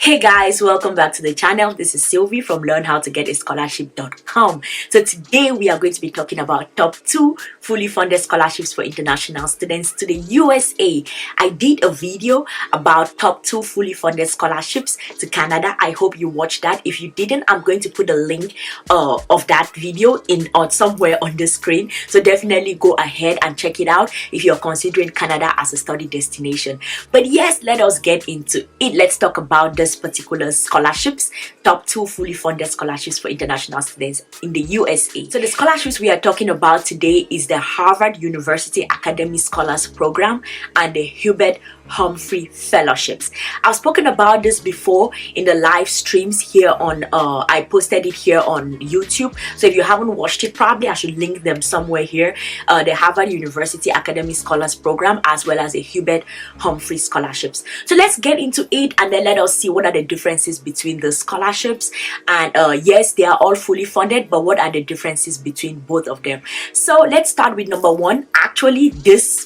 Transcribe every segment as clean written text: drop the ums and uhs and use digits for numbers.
Hey guys, welcome back to the channel. This is Sylvie from learnhowtogetaScholarship.com. So today we are going to be talking about top 2 fully funded scholarships for international students to the USA. I did a video about top 2 fully funded scholarships to Canada. I hope you watched that. If you didn't, I'm going to put a link of that video in or somewhere on the screen. So definitely go ahead and check it out if you're considering Canada as a study destination. But yes, let us get into it. Let's talk about this particular scholarships, top 2 fully funded scholarships for international students in the USA. So the scholarships we are talking about today is the Harvard University Academy Scholars Program and the Hubert Humphrey Fellowships. I've spoken about this before in the live streams here on I posted it here on YouTube. So if you haven't watched it, probably I should link them somewhere here. The Harvard University Academy Scholars Program as well as the Hubert Humphrey Scholarships. So let's get into it and then let us see what are the differences between the scholarships. And yes, they are all fully funded, but what are the differences between both of them? So let's start with number 1. Actually,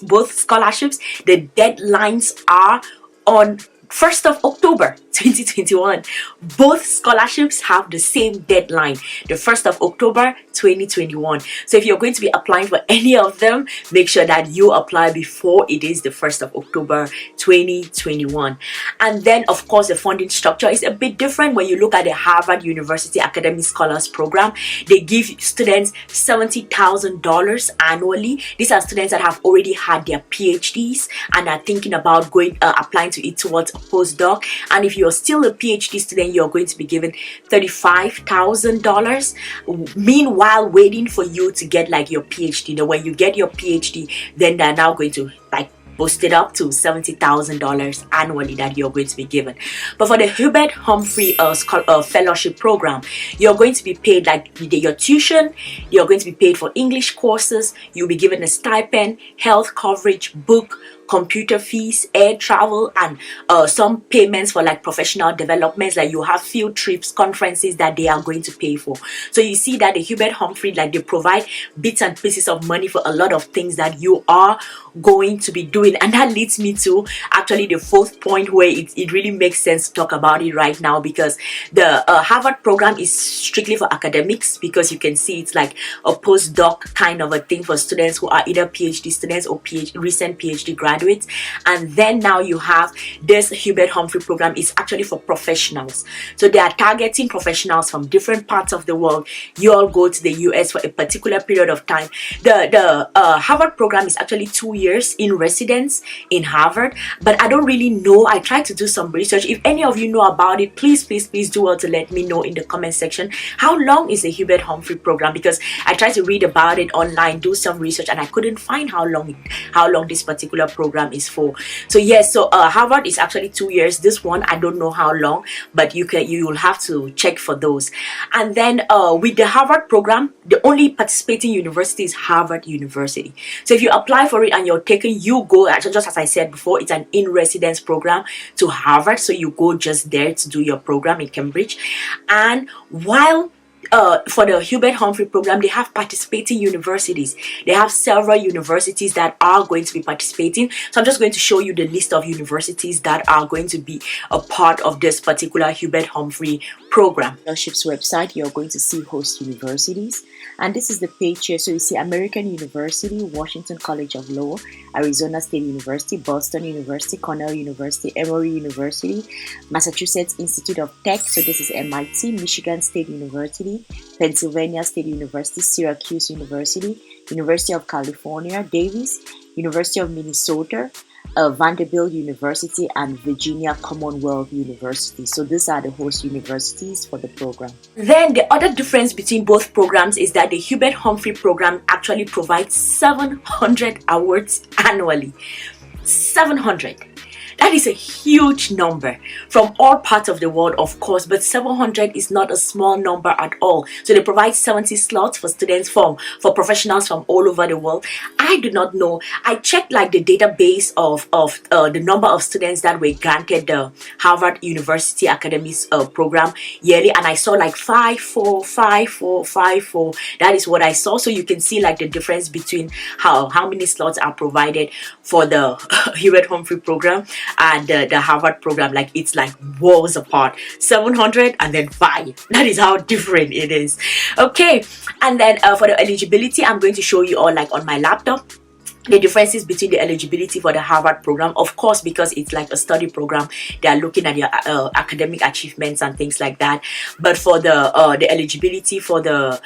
both scholarships, the deadlines are on 1st of October 2021. Both scholarships have the same deadline, the 1st of October 2021. So if you're going to be applying for any of them, make sure that you apply before it is the 1st of October 2021. And then of course the funding structure is a bit different. When you look at the Harvard University Academy Scholars Program, they give students $70,000 annually. These are students that have already had their PhDs and are thinking about going applying to it towards a postdoc. And if you're still a PhD student, you're going to be given $35,000. Meanwhile, waiting for you to get like your PhD. Now, when you get your PhD, then they're now going to like boost it up to $70,000 annually that you're going to be given. But for the Hubert Humphrey Fellowship Program, you're going to be paid like your tuition, you're going to be paid for English courses, you'll be given a stipend, health coverage, book, computer fees, air travel, and some payments for like professional developments, like you have field trips, conferences that they are going to pay for. So you see that the Hubert Humphrey, like they provide bits and pieces of money for a lot of things that you are going to be doing. And that leads me to actually the 4th point where it really makes sense to talk about it right now, because the Harvard program is strictly for academics, because you can see it's like a postdoc kind of a thing for students who are either PhD students or recent PhD graduates. And then now you have this Hubert Humphrey program is actually for professionals. So they are targeting professionals from different parts of the world. You all go to the US for a particular period of time. The Harvard program is actually 2 years in residence in Harvard, but I don't really know. I tried to do some research. If any of you know about it, please do well to let me know in the comment section. How long is the Hubert Humphrey program? Because I tried to read about it online, do some research, and I couldn't find how long this particular program is for. So yes, so Harvard is actually 2 years. This one I don't know how long, but you will have to check for those. And then with the Harvard program, the only participating university is Harvard University. So if you apply for it and you're taken, you go, just as I said before, it's an in-residence program to Harvard, so you go just there to do your program in Cambridge. And while for the Hubert Humphrey program, they have participating universities. They have several universities that are going to be participating. So I'm just going to show you the list of universities that are going to be a part of this particular Hubert Humphrey program. Fellowships website, you're going to see host universities. And this is the page here. So you see American University, Washington College of Law, Arizona State University, Boston University, Cornell University, Emory University, Massachusetts Institute of Tech. So this is MIT, Michigan State University, Pennsylvania State University, Syracuse University, University of California, Davis, University of Minnesota, Vanderbilt University, and Virginia Commonwealth University. So these are the host universities for the program. Then the other difference between both programs is that the Hubert Humphrey program actually provides 700 awards annually. 700. That is a huge number from all parts of the world, of course, but 700 is not a small number at all. So they provide 70 slots for students for professionals from all over the world. I do not know. I checked like the database of the number of students that were granted the Harvard University Academy's program yearly, and I saw like 5,454. That is what I saw. So you can see like the difference between how many slots are provided for the Hubert Humphrey program and the Harvard program, like it's like worlds apart. 700 and then 5. That is how different it is. Okay, and then for the eligibility, I'm going to show you all like on my laptop the differences between the eligibility for the Harvard program. Of course, because it's like a study program, they are looking at your academic achievements and things like that. But for the eligibility for the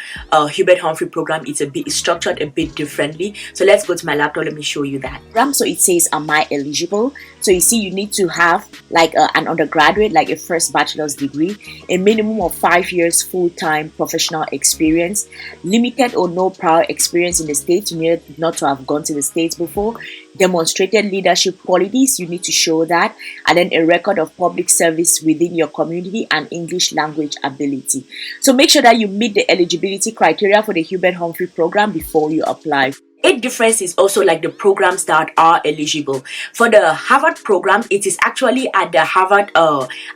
Hubert Humphrey program, it's structured a bit differently. So let's go to my laptop. Let me show you that. So it says, am I eligible? So you see, you need to have like an undergraduate, like a first bachelor's degree, a minimum of 5 years full-time professional experience, limited or no prior experience in the States. You need not to have gone to the States before, demonstrated leadership qualities, you need to show that, and then a record of public service within your community and English language ability. So make sure that you meet the eligibility criteria for the Hubert Humphrey program before you apply. A difference is also like the programs that are eligible. For the Harvard program, it is actually at the Harvard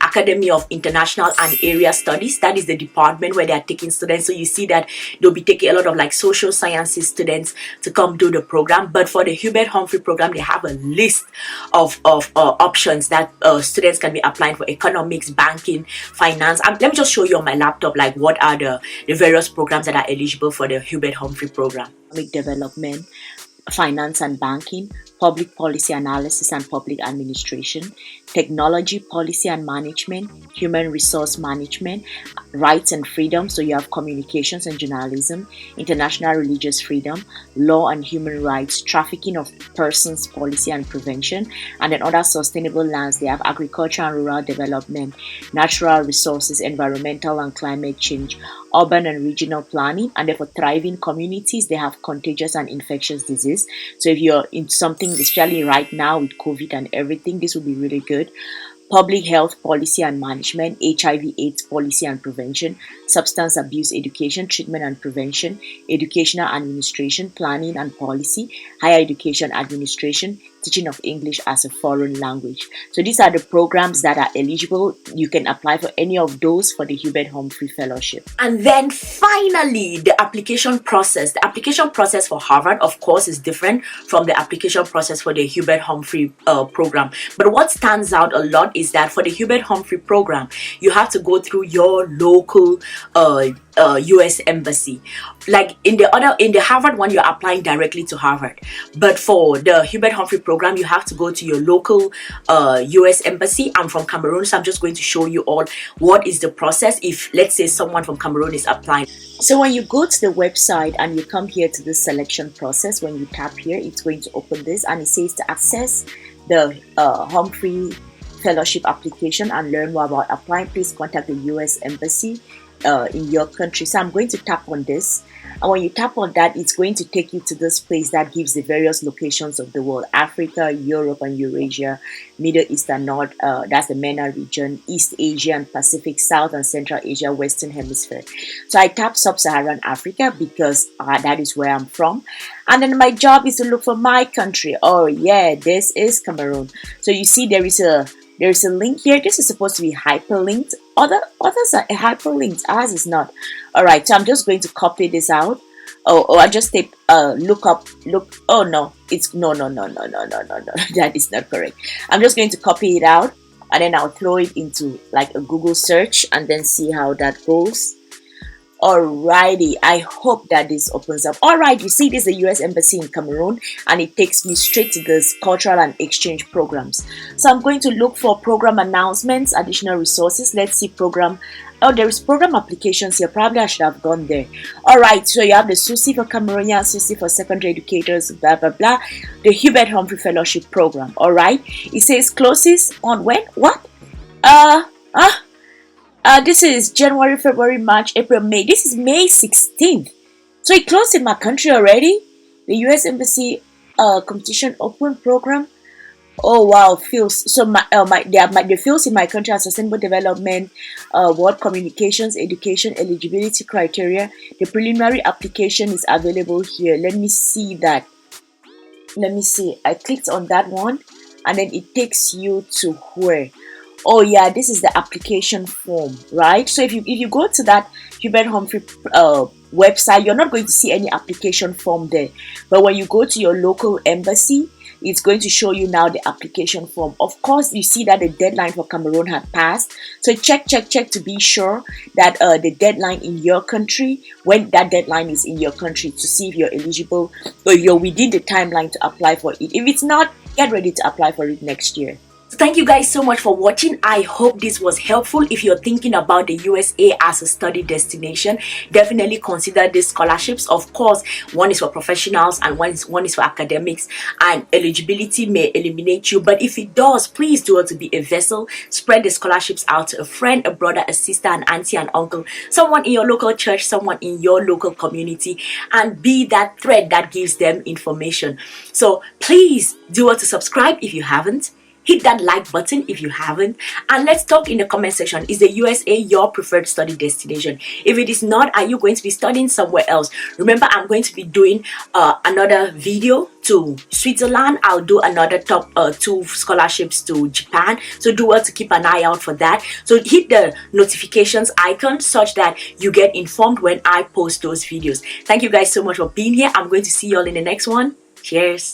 Academy of International and Area Studies. That is the department where they are taking students. So you see that they'll be taking a lot of like social sciences students to come do the program. But for the Hubert Humphrey program, they have a list of options that students can be applying for: economics, banking, finance. Let me just show you on my laptop like what are the various programs that are eligible for the Hubert Humphrey program. Development, finance and banking, public policy analysis and public administration, technology, policy and management, human resource management, rights and freedom. So you have communications and journalism, international religious freedom, law and human rights, trafficking of persons, policy and prevention, and then other sustainable lands. They have agriculture and rural development, natural resources, environmental and climate change, urban and regional planning, and then for thriving communities, they have contagious and infectious disease. So if you're in something, especially right now with COVID and everything, this will be really good. Public health policy and management, HIV/AIDS policy and prevention, substance abuse education, treatment and prevention, educational administration, planning and policy, higher education administration, teaching of English as a foreign language. So these are the programs that are eligible. You can apply for any of those for the Hubert Humphrey Fellowship. And then finally, the application process. The application process for Harvard, of course, is different from the application process for the Hubert Humphrey program. But what stands out a lot is that for the Hubert Humphrey program, you have to go through your local US embassy. Like in the Harvard one, you're applying directly to Harvard, but for the Hubert Humphrey program, you have to go to your local US embassy. I'm from Cameroon, so I'm just going to show you all what is the process if, let's say, someone from Cameroon is applying. So when you go to the website and you come here to the selection process, when you tap here, it's going to open this and it says to access the Humphrey Fellowship application and learn more about applying, please contact the US embassy in your country. So I'm going to tap on this, and when you tap on that, it's going to take you to this place that gives the various locations of the world: Africa, Europe and Eurasia, Middle East and North, that's the MENA region, East Asia and Pacific, South and Central Asia, Western Hemisphere. So I tap Sub-Saharan Africa because that is where I'm from, and then my job is to look for my country. Oh yeah, this is Cameroon. So you see there is a link here. This is supposed to be hyperlinked. Others are hyperlinked. Ours is not. All right. So I'm just going to copy this out. Oh, I just type look. Oh no, it's no. That is not correct. I'm just going to copy it out and then I'll throw it into like a Google search and then see how that goes. Alrighty, I hope that this opens up. Alright, you see this is the US Embassy in Cameroon and it takes me straight to this cultural and exchange programs. So I'm going to look for program announcements, additional resources. Let's see program. Oh, there is program applications here. Probably I should have gone there. Alright, so you have the SUSI for Cameroonians, SUSI for secondary educators, blah blah blah. The Hubert Humphrey Fellowship Program. Alright, it says closes on when? What? This is January, February, March, April, May. This is May 16th. So it closed in my country already. The US Embassy competition open program. Oh wow, fields. So the fields in my country are sustainable development, world communications, education, eligibility criteria. The preliminary application is available here. Let me see that. Let me see. I clicked on that one and then it takes you to where? Oh yeah, this is the application form, right? So if you go to that Hubert Humphrey website, you're not going to see any application form there. But when you go to your local embassy, it's going to show you now the application form. Of course, you see that the deadline for Cameroon had passed, so check to be sure that the deadline in your country, when that deadline is in your country, to see if you're eligible or you're within the timeline to apply for it. If it's not, get ready to apply for it next year. So thank you guys so much for watching. I hope this was helpful. If you're thinking about the USA as a study destination, definitely consider these scholarships. Of course, one is for professionals and one is for academics, and eligibility may eliminate you, but if it does, please do it to be a vessel. Spread the scholarships out to a friend, a brother, a sister, an auntie, an uncle, someone in your local church, someone in your local community, and be that thread that gives them information. So please do it to subscribe if you haven't. Hit that like button if you haven't, and let's talk in the comment section. Is the USA your preferred study destination? If it is not, are you going to be studying somewhere else? Remember, I'm going to be doing another video to Switzerland. I'll do another top 2 scholarships to Japan, so do well to keep an eye out for that. So hit the notifications icon such that you get informed when I post those videos. Thank you guys so much for being here. I'm going to see you all in the next one. Cheers.